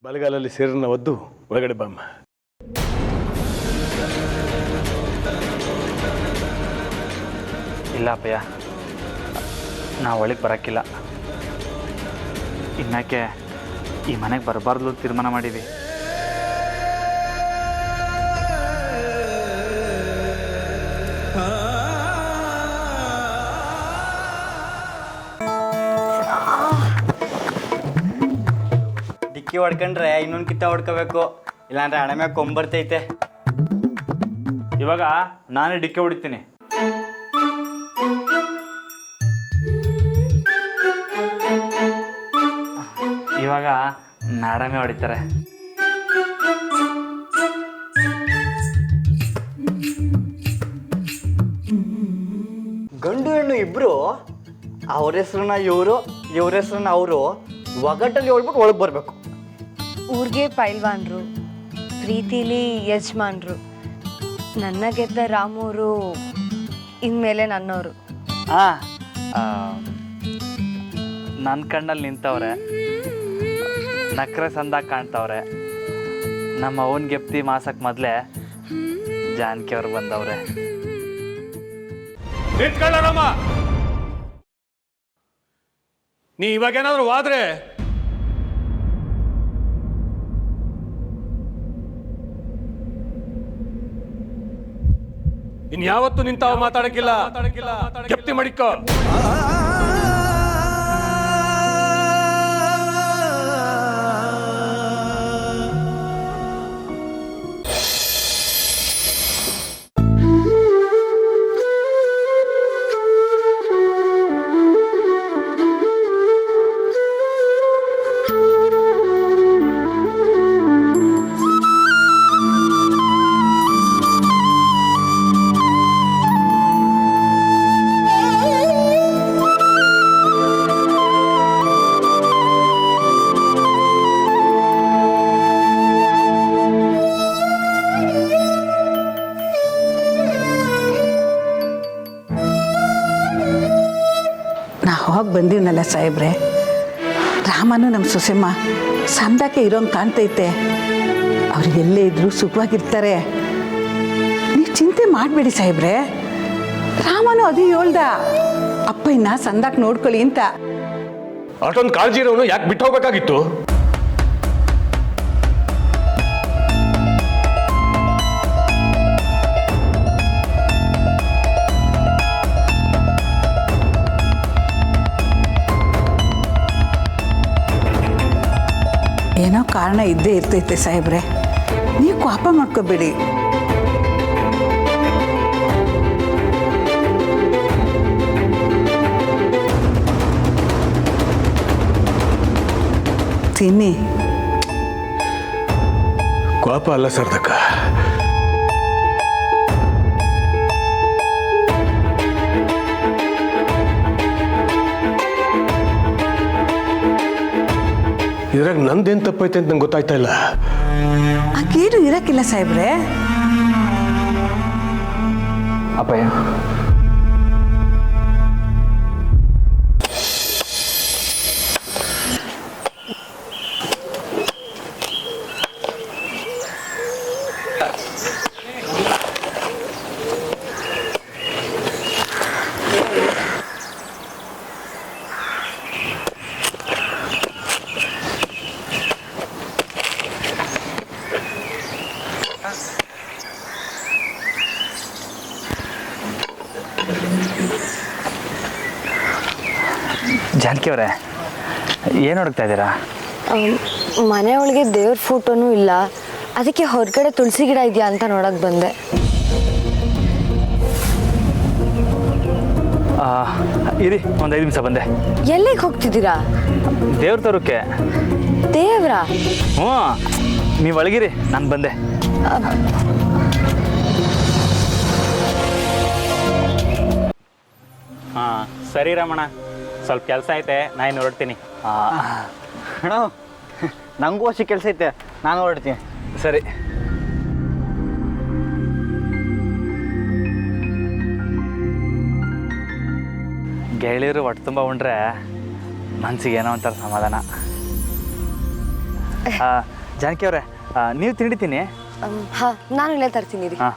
ಬಲಗಾಲಲ್ಲಿ ಸೇರನ್ನ ಒದ್ದು ಒಳಗಡೆ ಬಾಮ್ಮ. ಇಲ್ಲ ಅಪ್ಪಯ್ಯ, ನಾವು ಒಳಗೆ ಬರೋಕ್ಕಿಲ್ಲ. ಇನ್ಯಾಕೆ ಈ ಮನೆಗೆ ಬರಬಾರ್ದು ತೀರ್ಮಾನ ಮಾಡಿದ್ವಿ. ಡಿಕ್ಕಿ ಹೊಡ್ಕೊಂಡ್ರೆ ಇನ್ನೊಂದು ಕಿತ್ತ ಹೊಡ್ಕೋಬೇಕು, ಇಲ್ಲಾಂದ್ರೆ ಹಣೆ ಮ್ಯಾಗ ಕೊಂಬರ್ತೈತೆ. ಇವಾಗ ನಾನೇ ಡಿಕ್ಕೆ ಹೊಡಿತೀನಿ. ಇವಾಗ ನಾಡಮೇ ಹೊಡಿತಾರೆ. ಗಂಡು ಹೆಣ್ಣು ಇಬ್ರು ಅವ್ರ ಹೆಸ್ರನ್ನ ಇವರು, ಇವ್ರ ಹೆಸ್ರನ್ನ ಅವರು ಒಗಟ್ಟಲ್ಲಿ ಹೇಳ್ಬಿಟ್ಟು ಒಳಗೆ ಬರಬೇಕು. ಊರಿಗೆ ಪೈಲ್ವಾನ್ರು, ಪ್ರೀತಿಲಿ ಯಜಮಾನ್ರು, ನನ್ನ ಗೆದ್ದ ರಾಮೂರು ಇನ್ಮೇಲೆ ನನ್ನವರು. ನನ್ನ ಕಣ್ಣಲ್ಲಿ ನಿಂತವ್ರೆ, ನಕ್ರೆ ಸಂದಾಗ ಕಾಣ್ತವ್ರೆ. ನಮ್ಮ ಅವನ ಗೆಪ್ತಿ ಮಾಸಕ್ಕೆ ಮೊದಲೇ ಜಾನಕಿ ಅವ್ರು ಬಂದವ್ರೆ. ನಿಂತ್ಕೊಳ್ಳೋಣಮ್ಮ. ನೀ ಇವಾಗೇನಾದ್ರೂ ಹೋದ್ರೆ ಇನ್ಯಾವತ್ತು ನಿಂತಾವ ಮಾತಾಡಕ್ಕಿಲ್ಲ. ಜಪ್ತಿ ಮಾಡಿಕೋ. ಹೋಗಿ ಬಂದೀವನಲ್ಲ ಸಾಹೇಬ್ರೆ, ರಾಮನು ನಮ್ಮ ಸೊಸೆಮ್ಮ ಸಂದಕ್ಕೆ ಇರೋಂಗೆ ಕಾಣ್ತೈತೆ. ಅವ್ರಿಗೆಲ್ಲೇ ಇದ್ರು ಸುಖವಾಗಿರ್ತಾರೆ. ನೀವು ಚಿಂತೆ ಮಾಡಬೇಡಿ ಸಾಹೇಬ್ರೆ. ರಾಮನು ಅದು ಹೇಳ್ದ, ಅಪ್ಪಯ್ಯನ ಸಂದಕ್ಕೆ ನೋಡ್ಕೊಳ್ಳಿ ಅಂತ. ಅಷ್ಟೊಂದು ಕಾಳಜಿ ಇರೋನು ಯಾಕೆ ಬಿಟ್ಟು ಹೋಗ್ಬೇಕಾಗಿತ್ತು? ಏನೋ ಕಾರಣ ಇದ್ದೇ ಇರ್ತೈತೆ ಸಾಹೇಬ್ರೆ, ನೀವು ಕೋಪ ಮಾಡ್ಕೋಬೇಡಿ. ತಿನ್ನಿ. ಕೋಪ ಅಲ್ಲ ಸರ್ದಕ್ಕ, ಇದ್ರಾಗ ನಂದೇನು ತಪ್ಪೈತೆ ಅಂತ ನಂಗೆ ಗೊತ್ತಾಯ್ತಾ ಇಲ್ಲ. ಹಾಗೇನು ಇರಕ್ಕಿಲ್ಲ ಸಾಹೇಬ್ರೆ. ಅಪ್ಪಯ್ಯ, ಜಾನಕಿ ಅವರೇ, ಏನು ಹುಡುಕ್ತಾ ಇದ್ದೀರಾ? ಮನೆ ಒಳಗೆ ದೇವ್ರ ಫೋಟೋನೂ ಇಲ್ಲ, ಅದಕ್ಕೆ ಹೊರಗಡೆ ತುಳಸಿ ಗಿಡ ಇದೆಯಾ ಅಂತ ನೋಡಕ್ ಬಂದೆ. ಇರಿ, ಒಂದು 5 ನಿಮಿಷ ಬಂದೆ. ಎಲ್ಲಿಗೆ ಹೋಗ್ತಿದ್ದೀರಾ? ದೇವ್ರ ತರೋಕ್ಕೆ. ದೇವ್ರ? ಹ್ಞೂ, ನೀವು ಒಳಗಿರಿ, ನಾನು ಬಂದೆ. ಹಾಂ ಸರಿ ರಮಣ, ಸ್ವಲ್ಪ ಕೆಲಸ ಐತೆ, ನಾನು ಹೊರಡ್ತೀನಿ. ಅಣ್ಣ ನನಗೂ ಅಷ್ಟು ಕೆಲಸ ಐತೆ, ನಾನು ಹೊರಡ್ತೀನಿ. ಸರಿ. ಗೆಳೆಯರು ಹೊಟ್ಟೆ ತುಂಬ ಉಂಡ್ರೆ ಮನಸ್ಸಿಗೆ ಏನೋ ಒಂಥರ ಸಮಾಧಾನ. ಜಾನಕಿ ಅವರೇ, ನೀವು ತಿಂಡಿತೀನಿ. ಹಾಂ, ನಾನು ಇಲ್ಲೇ ತರ್ತೀನಿ ರೀ. ಹಾಂ.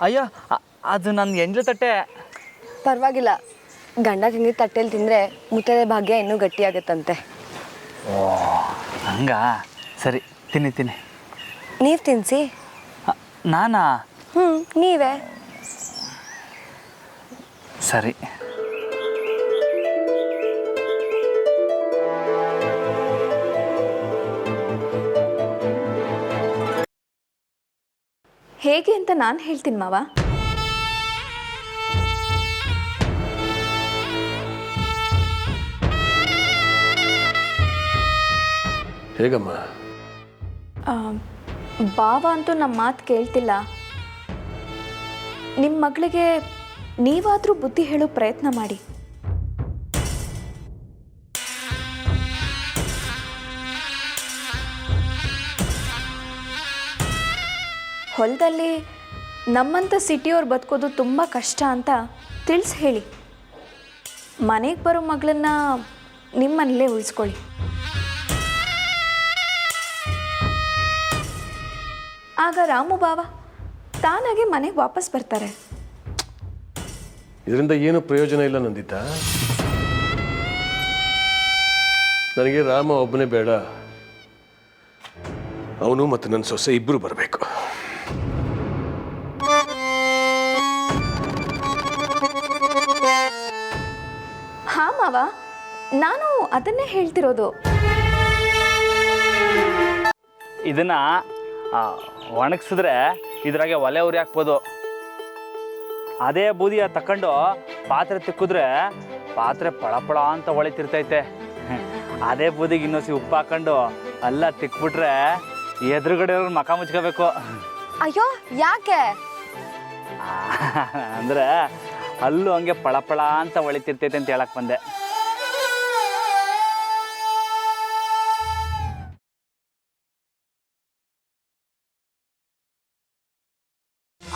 ಅಯ್ಯೋ, ಅದು ನನ್ನ ಎಂಜಲು ತಟ್ಟೆ. ಪರವಾಗಿಲ್ಲ, ಗಂಡ ತಿಂದಿದ್ದ ತಟ್ಟೆಲಿ ತಿಂದರೆ ಮುತ್ತೈದೆ ಭಾಗ್ಯ ಇನ್ನೂ ಗಟ್ಟಿಯಾಗತ್ತಂತೆ. ಓ ಹಂಗಾ? ಸರಿ, ತಿನ್ನಿ. ನೀವು ತಿನ್ನಿಸಿ. ನಾನಾ? ನೀವೇ. ಸರಿ. ಹೇಗೆ ಅಂತ ನಾನು ಹೇಳ್ತೀನಿ ಮಾವ. ಹೇಗಮ್ಮ? ಬಾವ ಅಂತೂ ನಮ್ಮ ಮಾತು ಕೇಳ್ತಿಲ್ಲ. ನಿಮ್ಮ ಮಗಳಿಗೆ ನೀವಾದರೂ ಬುದ್ಧಿ ಹೇಳೋ ಪ್ರಯತ್ನ ಮಾಡಿ. ಹೊಲದಲ್ಲಿ ನಮ್ಮಂಥ ಸಿಟಿಯವ್ರು ಬದುಕೋದು ತುಂಬ ಕಷ್ಟ ಅಂತ ತಿಳಿಸಿ ಹೇಳಿ. ಮನೆಗೆ ಬರೋ ಮಗಳನ್ನ ನಿಮ್ಮನೇಲೇ ಉಳಿಸ್ಕೊಳ್ಳಿ. ಆಗ ರಾಮು ಬಾವ ತಾನಾಗೆ ಮನೆಗೆ ವಾಪಸ್ ಬರ್ತಾರೆ. ಇದರಿಂದ ಏನು ಪ್ರಯೋಜನ ಇಲ್ಲ ನಂದಿತ. ನನಗೆ ರಾಮ ಒಬ್ಬನೇ ಬೇಡ, ಅವನು ಮತ್ತು ನನ್ನ ಸೊಸೆ ಇಬ್ಬರು ಬರಬೇಕು. ಹಾಂ ಮಾವ, ನಾನು ಅದನ್ನೇ ಹೇಳ್ತಿರೋದು. ಇದನ್ನ ಒಣಗಿಸಿದ್ರೆ ಇದ್ರಾಗೆ ಒಲೆ ಉರಿ ಹಾಕ್ಬೋದು. ಅದೇ ಬೂದಿಯ ತಕೊಂಡು ಪಾತ್ರೆ ತಿಕ್ಕಿದ್ರೆ ಪಾತ್ರೆ ಪಳಪಳ ಅಂತ ಹೊಳಿತಿರ್ತೈತೆ. ಅದೇ ಬೂದಿಗೆ ಇನ್ನೊಸಿ ಉಪ್ಪು ಹಾಕೊಂಡು ಎಲ್ಲ ತಿಕ್ಬಿಟ್ರೆ ಎದುರುಗಡೆ ಮಕ ಮುಚ್ಕೋಬೇಕು. ಅಯ್ಯೋ, ಯಾಕೆ? ಅಂದರೆ ಅಲ್ಲೂ ಹಂಗೆ ಪಳಪಳ ಅಂತ ಹೊಳಿತಿರ್ತೈತೆ ಅಂತ ಹೇಳಕ್ ಬಂದೆ.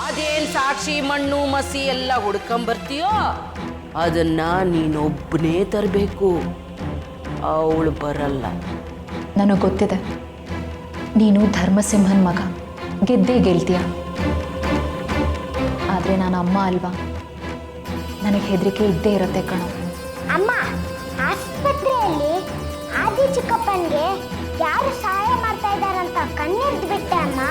ಅದೇನ್ ಸಾಕ್ಷಿ ಮಣ್ಣು ಮಸಿ ಎಲ್ಲ ಹುಡ್ಕೊಂಬರ್ತೀಯೋ ಅದನ್ನ ನೀನೊಬ್ಬನೇ ತರಬೇಕು, ಅವಳು ಬರಲ್ಲ. ನನಗೆ ಗೊತ್ತಿದೆ, ನೀನು ಧರ್ಮಸಿಂಹನ್ ಮಗ, ಗೆದ್ದೇ ಗೆಲ್ತೀಯ. ಆದರೆ ನಾನು ಅಮ್ಮ ಅಲ್ವಾ, ನನಗೆ ಹೆದರಿಕೆ ಇದ್ದೇ ಇರುತ್ತೆ ಕಣೋ. ಅಮ್ಮ, ಆಸ್ಪತ್ರೆಯಲ್ಲಿ ಆದಿ ಚಿಕ್ಕಪ್ಪನಿಗೆ ಯಾರು ಸಹಾಯ ಮಾಡ್ತಾ ಇದ್ದಾರಂತ ಕಣ್ಣೆರ್ದು ಬಿಟ್ಟೆ ಅಮ್ಮ.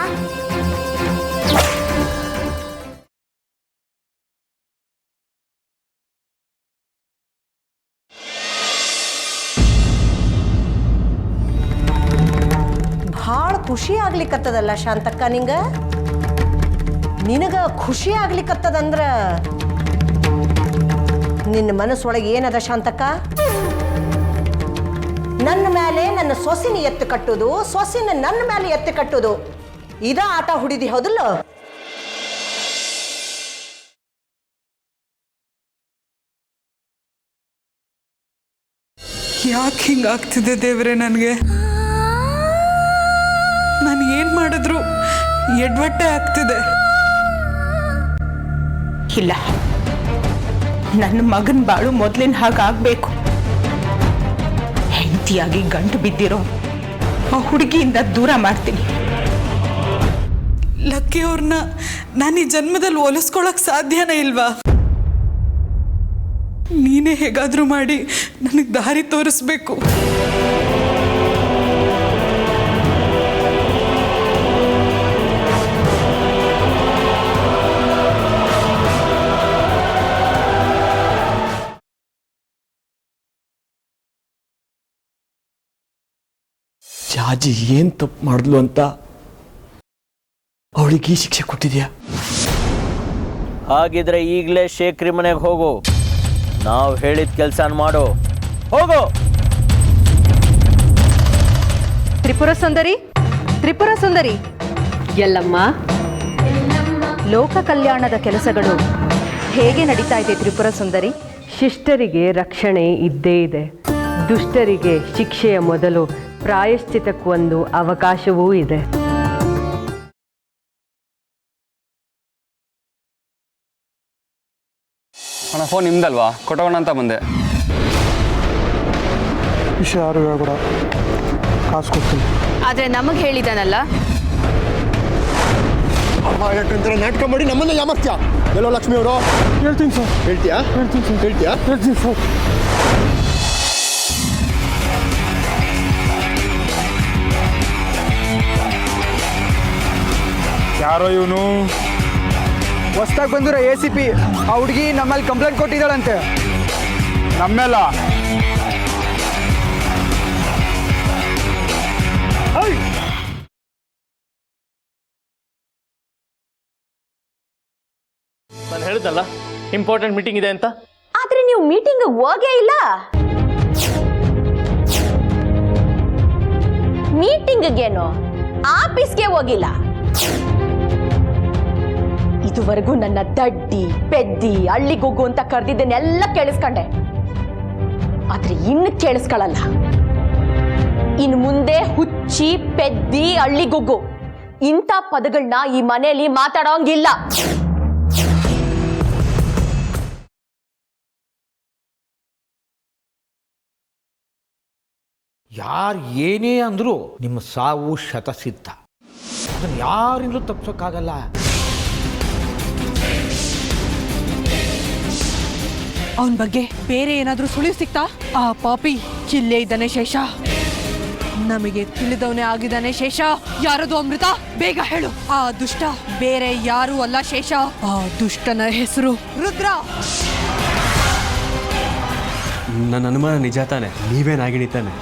ಭಾಳ ಖುಷಿ ಆಗ್ಲಿಕ್ಕತ್ತದಲ್ಲ ಶಾಂತಕ್ಕ. ನಿನಗ ಖುಷಿ ಆಗ್ಲಿಕ್ಕತ್ತದಂದ್ರ ನಿನ್ನ ಮನಸ್ಸೊಳಗೆ ಏನದ ಶಾಂತಕ್ಕ? ನನ್ನ ಮೇಲೆ ನನ್ನ ಸೊಸಿನ ಎತ್ತು ಕಟ್ಟುದು, ಸೊಸಿನ ನನ್ನ ಮೇಲೆ ಎತ್ತು ಕಟ್ಟುದು, ಇದ ಆಟ ಹುಡಿದಿ ಹೌದಲ್ಲ? ಯಾಕೆ ಹಿಂಗಾಗ್ತಿದೆ ದೇವ್ರೆ ನನಗೆ? ನಾನು ಏನು ಮಾಡಿದ್ರು ಎಡ್ವಟ್ಟೆ ಆಗ್ತಿದೆ. ಇಲ್ಲ, ನನ್ನ ಮಗನ ಬಾಳು ಮೊದಲಿನ ಹಾಗಾಗಬೇಕು. ಹೆಂಡತಿಯಾಗಿ ಗಂಟು ಬಿದ್ದಿರೋ ಆ ಹುಡುಗಿಯಿಂದ ದೂರ ಮಾಡ್ತೀನಿ. ಲಕ್ಕಿ ಅವ್ರನ್ನ ನಾನು ಈ ಜನ್ಮದಲ್ಲಿ ಹೋಲಿಸ್ಕೊಳಕ್ ಸಾಧ್ಯನೇ ಇಲ್ವಾ? ನೀನೇ ಹೇಗಾದರೂ ಮಾಡಿ ನನಗೆ ದಾರಿ ತೋರಿಸ್ಬೇಕು. ಜಾಜಿ ಏನ್ ತಪ್ಪು ಮಾಡಿದ್ಲು ಅಂತ ಅವಳಿಗೆ ಈ ಶಿಕ್ಷೆ ಕೊಟ್ಟಿದ್ಯಾ? ಹಾಗಿದ್ರೆ ಈಗಲೇ ಶೇಖರಿ ಮನೆಗೆ ಹೋಗು, ನಾವು ಹೇಳಿದ ಕೆಲಸ ಮಾಡು, ಹೋಗು. ತ್ರಿಪುರ ಸುಂದರಿ, ತ್ರಿಪುರ ಸುಂದರಿ, ಎಲ್ಲಮ್ಮ ಲೋಕ ಕಲ್ಯಾಣದ ಕೆಲಸಗಳು ಹೇಗೆ ನಡೀತಾ ಇದೆ ತ್ರಿಪುರ ಸುಂದರಿ? ಶಿಷ್ಟರಿಗೆ ರಕ್ಷಣೆ ಇದ್ದೇ ಇದೆ. ದುಷ್ಟರಿಗೆ ಶಿಕ್ಷೆಯ ಮೊದಲು ಪ್ರಾಯಶ್ಚಿತಕ್ಕೊಂದು ಅವಕಾಶವೂ ಇದೆ. ಅಣ್ಣ ಫೋನ್ ನಿಮ್ದಲ್ವಾ? ಕೊಟ್ಟೋಣ ಅಂತ ಬಂದೆ. ವಿಷಯ ಯಾರು ಹೇಳ್ಬೇಡ, ಕಾಸು ಕೊಡ್ತೀನಿ. ಆದ್ರೆ ನಮಗೆ ಹೇಳಿದಾನಲ್ಲ. ಅಮ್ಮ ಯಾಕಂದ್ರೆ ನಾಟಕ ಮಾಡಿ ನಮ್ಮನ್ನ ಯಾಮರ್ತ್ಯಾ? ಎಲ್ಲೋ ಲಕ್ಷ್ಮಿ ಅವರು ಹೇಳ್ತೀನಿ ಸರ್. ಹೇಳ್ತೀಯಾ? ಹೇಳ್ತೀನಿ ಸರ್. ಹೇಳ್ತೀಯಾ? ಹೇಳ್ತೀನಿ ಸರ್. ಯಾರೋ ಇವನು? ಹೊಸ್ದಾಗಿ ಬಂದಿರೋ ACP ಆ ಹುಡುಗಿ ನಮ್ಮಲ್ಲಿ ಕಂಪ್ಲೇಂಟ್ ಕೊಟ್ಟಿದ್ದಾಳಂತೆ. ನಮ್ಮೆಲ್ಲ ನಾನು ಹೇಳಿದ್ನಲ್ಲ ಇಂಪಾರ್ಟೆಂಟ್ ಮೀಟಿಂಗ್ ಇದೆ ಅಂತ. ಆದ್ರೆ ನೀವು ಮೀಟಿಂಗ್ ಹೋಗೇ ಇಲ್ಲ. ಮೀಟಿಂಗ್ಗೇನು ಆಫೀಸ್ಗೆ ಹೋಗಿಲ್ಲ. ಇದುವರೆಗೂ ನನ್ನ ದಡ್ಡಿ ಪೆದ್ದಿ ಹಳ್ಳಿಗುಗ್ಗು ಅಂತ ಕರೆದಿದ್ದನ್ನೆಲ್ಲ ಕೇಳಿಸ್ಕೊಂಡೆ. ಆದ್ರೆ ಇನ್ನು ಕೇಳಿಸ್ಕೊಳ್ಳಲ್ಲ. ಇನ್ನು ಮುಂದೆ ಹುಚ್ಚಿ ಪೆದ್ದಿ ಹಳ್ಳಿಗುಗ್ಗು ಇಂಥ ಪದಗಳನ್ನ ಈ ಮನೆಯಲ್ಲಿ ಮಾತಾಡೋಂಗಿಲ್ಲ. ಯಾರು ಏನೇ ಅಂದರೂ ನಿಮ್ಮ ಸಾವು ಶತಸಿದ್ಧ. ಅದನ್ನು ಯಾರಿಂದಲೂ ತಪ್ಪಿಸೋಕ್ಕಾಗಲ್ಲ. ಅವನ ಬಗ್ಗೆ ಬೇರೆ ಏನಾದರೂ ಸುಳಿವು ಸಿಕ್ತಾ? ಆ ಪಾಪಿ ಚಿಲ್ಲೆ ಇದ್ದಾನೆ ಶೇಷ. ನಮಗೆ ತಿಳಿದವನೇ ಆಗಿದ್ದಾನೆ ಶೇಷ. ಯಾರದು ಅಮೃತ? ಬೇಗ ಹೇಳು. ಆ ದುಷ್ಟ ಬೇರೆ ಯಾರೂ ಅಲ್ಲ ಶೇಷ. ಆ ದುಷ್ಟನ ಹೆಸರು ರುದ್ರ. ನನ್ನ ಅನುಮಾನ ನಿಜ ತಾನೆ? ನೀವೇ ನಾಗಿಣಿ ತಾನೆ?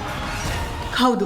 ಹೌದು.